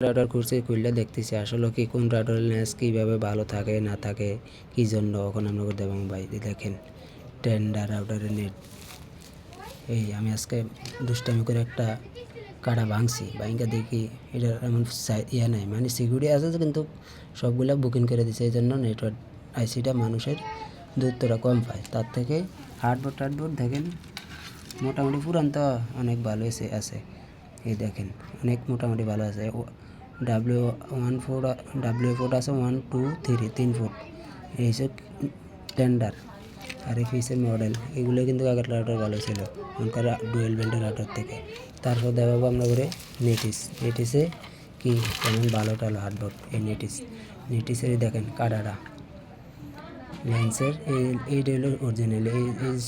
Router খুঁজছি, খুললে দেখতেছি আসলে কি কোন রাউটারের লেন্স কীভাবে ভালো থাকে না থাকে কী জন্য এখন আমরা দেবো ভাই। দেখেন টেন্ডার রাউটারের নেট, এই আমি আজকে দুষ্টামি করে একটা কাটা ভাঙছি, ভাঙা দেখি এটা এমন ইয়ে নাই, মানে সিকিউরিটি আছে কিন্তু সবগুলো বুকিং করে দিছে, এই জন্য নেটওয়ার্ক আইসিটা মানুষের দূরত্বটা কম পায়। তার থেকে হার্ডবোর্ড দেখেন মোটামুটি পুরান তো অনেক ভালো আছে, এই দেখেন অনেক মোটামুটি ভালো আছে। ডাব্লিউ4 আছে 1 2 3 3 ফুট, এইসব টেন্ডার। আর এই পিসের মডেল এগুলো কিন্তু আগের রাউটার ভালো ছিল ওনকার ডুয়েল ব্যান্ডের রাউটার থেকে। তারপর দেখাবো আমরা করে নেটিসে কি তেমন ভালো টালো হার্ডবোর্ড। এই নেটিসের দেখেন কাটাটা লেন্সের এইটা হলো অরিজিনাল। এই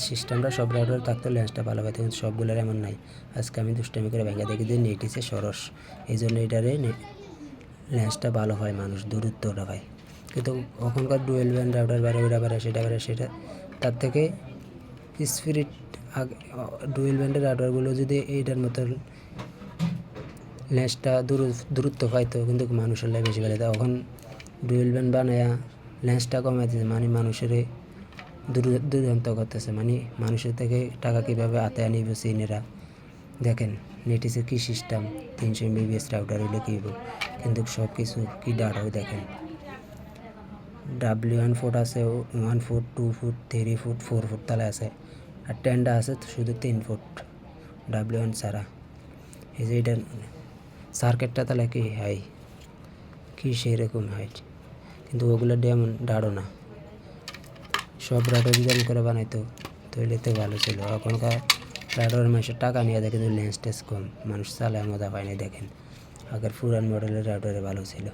সিস্টেমটা সব রাউটার থাকতো, লেন্সটা ভালো পাইতো, কিন্তু সবগুলোর এমন নাই। আজকে আমি দুষ্টামি করে ভেঙে দেখি যে নেটিসে সরস, এই জন্য এটারে লেন্সটা ভালো হয়, মানুষ দূরত্বটা পায়। কিন্তু ওখানকার ডুয়েল ব্যান্ড রাউটার বারে সেটা তার থেকে স্পিরিট ডুয়েল ব্যান্ডের রাউটারগুলো যদি এইটার মতো লেন্সটা দূরত্ব পাইতো, কিন্তু মানুষের লাগে বেশি ভালো। তখন ডুয়েল ব্যান্ড বানায়া লেন্সটা কমাই দিতেছে, মানে মানুষের দুরন্ত করতেছে, মানে মানুষের থেকে টাকা কীভাবে আতে আনিব চীনেরা। দেখেন নেটিসের কী সিস্টেম, 300 MBPS রাউটার হইলে কী হইব, কিন্তু সব কিছু কী ডাটাও দেখেন। W1 ফুট আছে, 1 ফুট 2 ফুট 3 ফুট 4 ফুট তালে আছে, আর টেন্ডা আছে শুধু 3 ফুট W1 ছাড়া। এই যে এটা সার্কেটটা তাহলে কি হাই, কি সেরকম হাইট, কিন্তু ওগুলো এমন ডাড়ো না। সব রাউটার যেমন করে বানাইতো তৈলে তো ভালো ছিল। এখনকার রাউটারের মানুষের টাকা নিয়ে দেয়, কিন্তু লেন্স টেস কম, মানুষ চালায় মজা পায়নি। দেখেন আগের পুরান মডেলের রাউটারে ভালো ছিল।